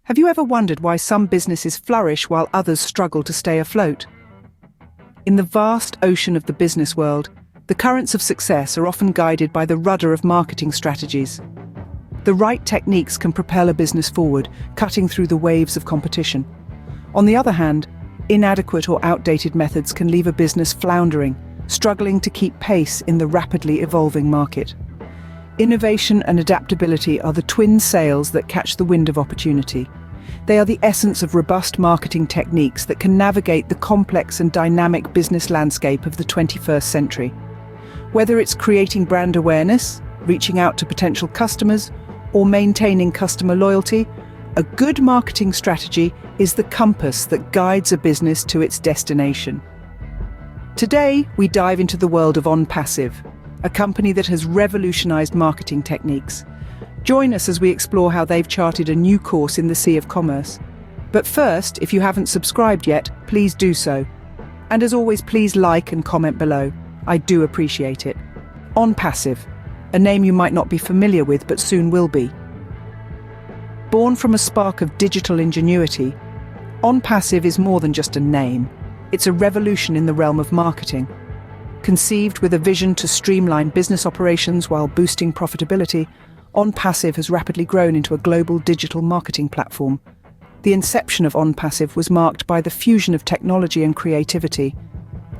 Have you ever wondered why some businesses flourish while others struggle to stay afloat? In the vast ocean of the business world, the currents of success are often guided by the rudder of marketing strategies. The right techniques can propel a business forward, cutting through the waves of competition. On the other hand, inadequate or outdated methods can leave a business floundering, struggling to keep pace in the rapidly evolving market. Innovation and adaptability are the twin sails that catch the wind of opportunity. They are the essence of robust marketing techniques that can navigate the complex and dynamic business landscape of the 21st century. Whether it's creating brand awareness, reaching out to potential customers, or maintaining customer loyalty, a good marketing strategy is the compass that guides a business to its destination. Today, we dive into the world of Onpassive, a company that has revolutionized marketing techniques. Join us as we explore how they've charted a new course in the sea of commerce. But first, if you haven't subscribed yet, please do so. And as always, please like and comment below. I do appreciate it. Onpassive, a name you might not be familiar with but soon will be. Born from a spark of digital ingenuity, Onpassive is more than just a name. It's a revolution in the realm of marketing. Conceived with a vision to streamline business operations while boosting profitability, Onpassive has rapidly grown into a global digital marketing platform. The inception of Onpassive was marked by the fusion of technology and creativity.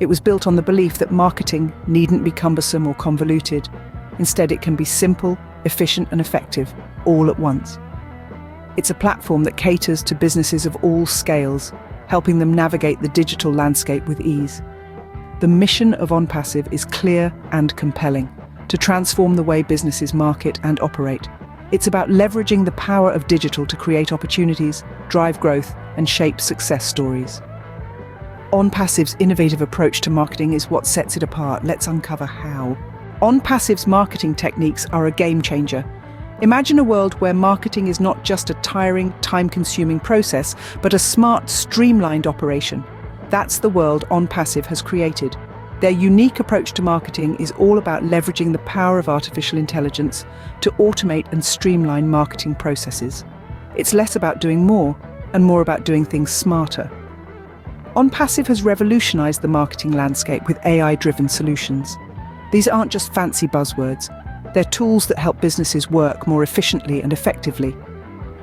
It was built on the belief that marketing needn't be cumbersome or convoluted. Instead, it can be simple, efficient, and effective, all at once. It's a platform that caters to businesses of all scales, helping them navigate the digital landscape with ease. The mission of Onpassive is clear and compelling: to transform the way businesses market and operate. It's about leveraging the power of digital to create opportunities, drive growth, and shape success stories. Onpassive's innovative approach to marketing is what sets it apart. Let's uncover how. Onpassive's marketing techniques are a game changer. Imagine a world where marketing is not just a tiring, time-consuming process, but a smart, streamlined operation. That's the world Onpassive has created. Their unique approach to marketing is all about leveraging the power of artificial intelligence to automate and streamline marketing processes. It's less about doing more and more about doing things smarter. Onpassive has revolutionized the marketing landscape with AI-driven solutions. These aren't just fancy buzzwords. They're tools that help businesses work more efficiently and effectively.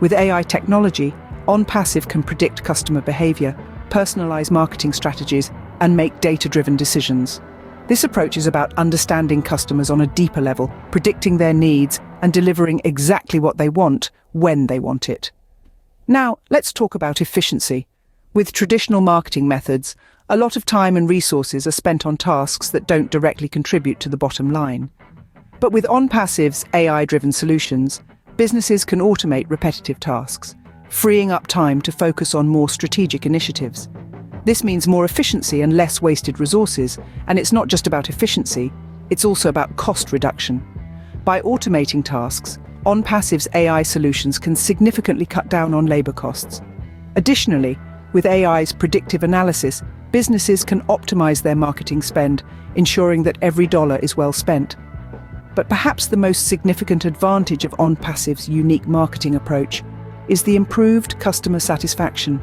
With AI technology, Onpassive can predict customer behavior, personalize marketing strategies, and make data-driven decisions. This approach is about understanding customers on a deeper level, predicting their needs, and delivering exactly what they want when they want it. Now, let's talk about efficiency. With traditional marketing methods, a lot of time and resources are spent on tasks that don't directly contribute to the bottom line. But with Onpassive's AI-driven solutions, businesses can automate repetitive tasks, freeing up time to focus on more strategic initiatives. This means more efficiency and less wasted resources, and it's not just about efficiency, it's also about cost reduction. By automating tasks, Onpassive's AI solutions can significantly cut down on labor costs. Additionally, with AI's predictive analysis, businesses can optimize their marketing spend, ensuring that every dollar is well spent. But perhaps the most significant advantage of Onpassive's unique marketing approach is the improved customer satisfaction.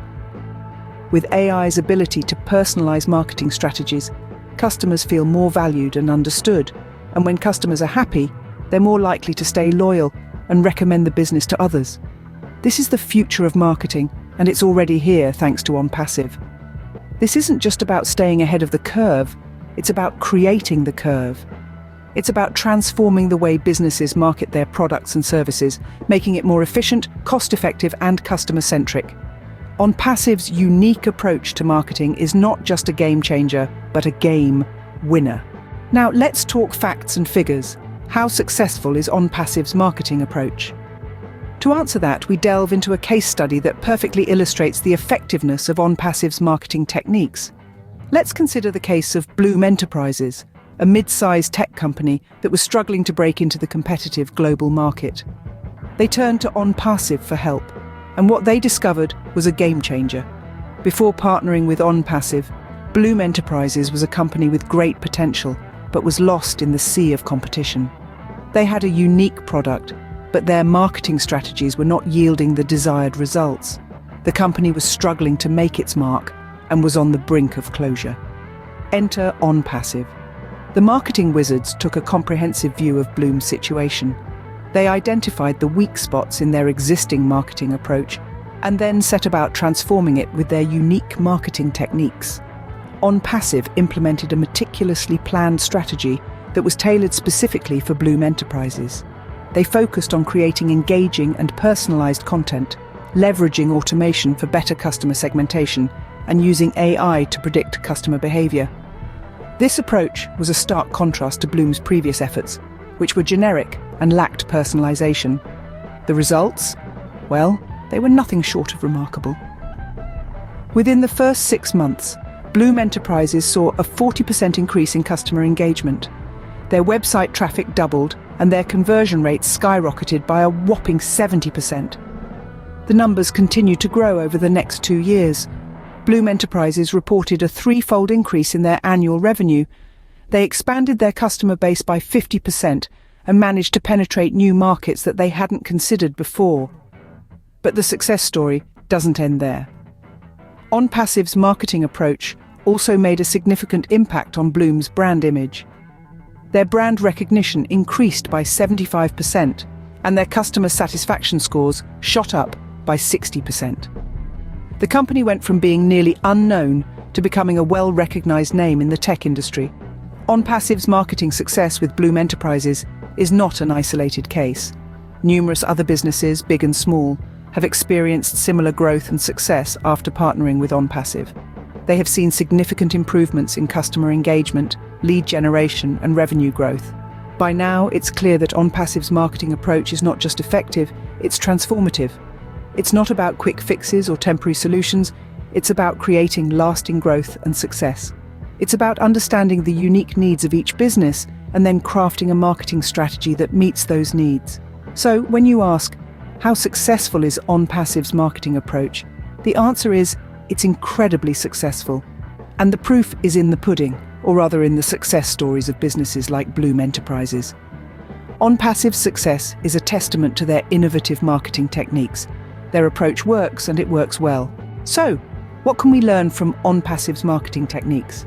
With AI's ability to personalize marketing strategies, customers feel more valued and understood, and when customers are happy, they're more likely to stay loyal and recommend the business to others. This is the future of marketing, and it's already here thanks to Onpassive. This isn't just about staying ahead of the curve, it's about creating the curve. It's about transforming the way businesses market their products and services, making it more efficient, cost-effective, and customer-centric. Onpassive's unique approach to marketing is not just a game changer, but a game winner. Now, let's talk facts and figures. How successful is Onpassive's marketing approach? To answer that, we delve into a case study that perfectly illustrates the effectiveness of Onpassive's marketing techniques. Let's consider the case of Bloom Enterprises, a mid-sized tech company that was struggling to break into the competitive global market. They turned to Onpassive for help, and what they discovered was a game changer. Before partnering with Onpassive, Bloom Enterprises was a company with great potential, but was lost in the sea of competition. They had a unique product, but their marketing strategies were not yielding the desired results. The company was struggling to make its mark and was on the brink of closure. Enter Onpassive. The marketing wizards took a comprehensive view of Bloom's situation. They identified the weak spots in their existing marketing approach and then set about transforming it with their unique marketing techniques. Onpassive implemented a meticulously planned strategy that was tailored specifically for Bloom enterprises. They focused on creating engaging and personalized content, leveraging automation for better customer segmentation, and using AI to predict customer behavior. This approach was a stark contrast to Bloom's previous efforts, which were generic and lacked personalization. The results? Well, they were nothing short of remarkable. Within the first 6 months, Bloom enterprises saw a 40% increase in customer engagement. Their website traffic doubled and their conversion rates skyrocketed by a whopping 70%. The numbers continued to grow over the next 2 years. Bloom enterprises reported a 3-fold increase in their annual revenue. They expanded their customer base by 50% and managed to penetrate new markets that they hadn't considered before. But the success story doesn't end there. Onpassive's marketing approach also made a significant impact on Bloom's brand image. Their brand recognition increased by 75%, and their customer satisfaction scores shot up by 60%. The company went from being nearly unknown to becoming a well-recognized name in the tech industry. Onpassive's marketing success with Bloom Enterprises is not an isolated case. Numerous other businesses, big and small, have experienced similar growth and success after partnering with Onpassive. They have seen significant improvements in customer engagement, lead generation, and revenue growth. By now, it's clear that Onpassive's marketing approach is not just effective, it's transformative. It's not about quick fixes or temporary solutions, it's about creating lasting growth and success. It's about understanding the unique needs of each business and then crafting a marketing strategy that meets those needs. So, when you ask, how successful is Onpassive's marketing approach? The answer is, it's incredibly successful. And the proof is in the pudding, or rather in the success stories of businesses like Bloom Enterprises. Onpassive's success is a testament to their innovative marketing techniques. Their approach works, and it works well. So, what can we learn from Onpassive's marketing techniques?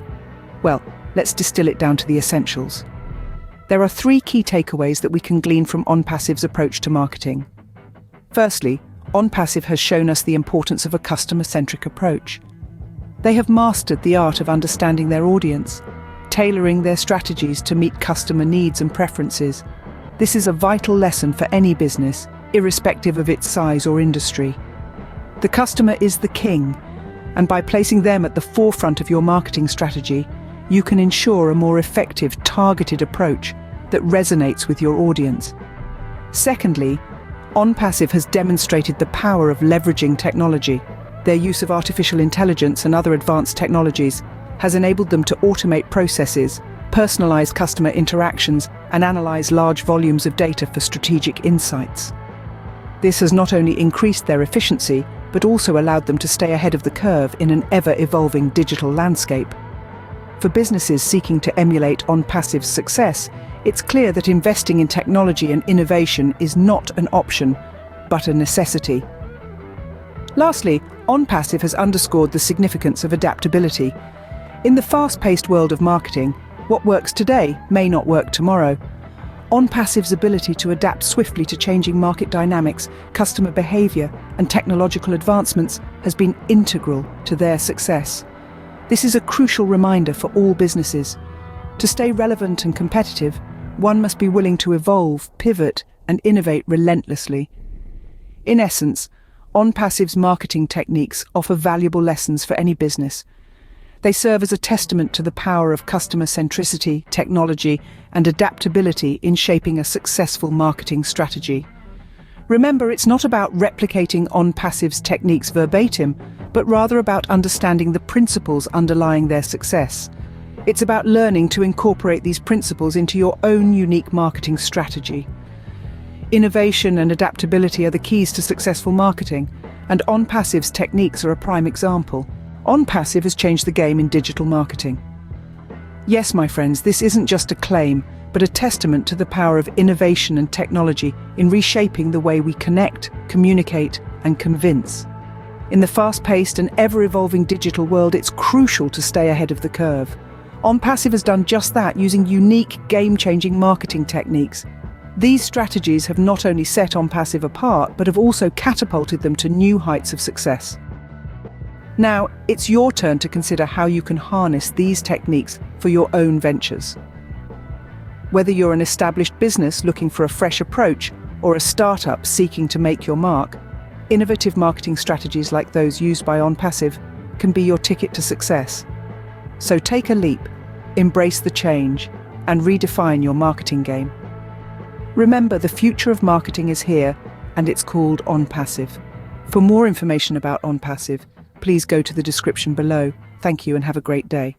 Well, let's distill it down to the essentials. There are 3 key takeaways that we can glean from Onpassive's approach to marketing. Firstly, Onpassive has shown us the importance of a customer-centric approach. They have mastered the art of understanding their audience, tailoring their strategies to meet customer needs and preferences. This is a vital lesson for any business, irrespective of its size or industry. The customer is the king, and by placing them at the forefront of your marketing strategy, you can ensure a more effective, targeted approach that resonates with your audience. Secondly, Onpassive has demonstrated the power of leveraging technology. Their use of artificial intelligence and other advanced technologies has enabled them to automate processes, personalize customer interactions, and analyze large volumes of data for strategic insights. This has not only increased their efficiency, but also allowed them to stay ahead of the curve in an ever-evolving digital landscape. For businesses seeking to emulate Onpassive's success, it's clear that investing in technology and innovation is not an option, but a necessity. Lastly, Onpassive has underscored the significance of adaptability. In the fast-paced world of marketing, what works today may not work tomorrow. Onpassive's ability to adapt swiftly to changing market dynamics, customer behavior, and technological advancements has been integral to their success. This is a crucial reminder for all businesses. To stay relevant and competitive, one must be willing to evolve, pivot, and innovate relentlessly. In essence, Onpassive's marketing techniques offer valuable lessons for any business. They serve as a testament to the power of customer centricity, technology, and adaptability in shaping a successful marketing strategy. Remember, it's not about replicating Onpassive's techniques verbatim, but rather about understanding the principles underlying their success. It's about learning to incorporate these principles into your own unique marketing strategy. Innovation and adaptability are the keys to successful marketing, and Onpassive's techniques are a prime example. Onpassive has changed the game in digital marketing. Yes, my friends, this isn't just a claim, but a testament to the power of innovation and technology in reshaping the way we connect, communicate, and convince. In the fast-paced and ever-evolving digital world, it's crucial to stay ahead of the curve. Onpassive has done just that, using unique, game-changing marketing techniques. These strategies have not only set Onpassive apart, but have also catapulted them to new heights of success. Now, it's your turn to consider how you can harness these techniques for your own ventures. Whether you're an established business looking for a fresh approach or a startup seeking to make your mark, innovative marketing strategies like those used by Onpassive can be your ticket to success. So take a leap, embrace the change, and redefine your marketing game. Remember, the future of marketing is here, and it's called Onpassive. For more information about Onpassive, please go to the description below. Thank you and have a great day.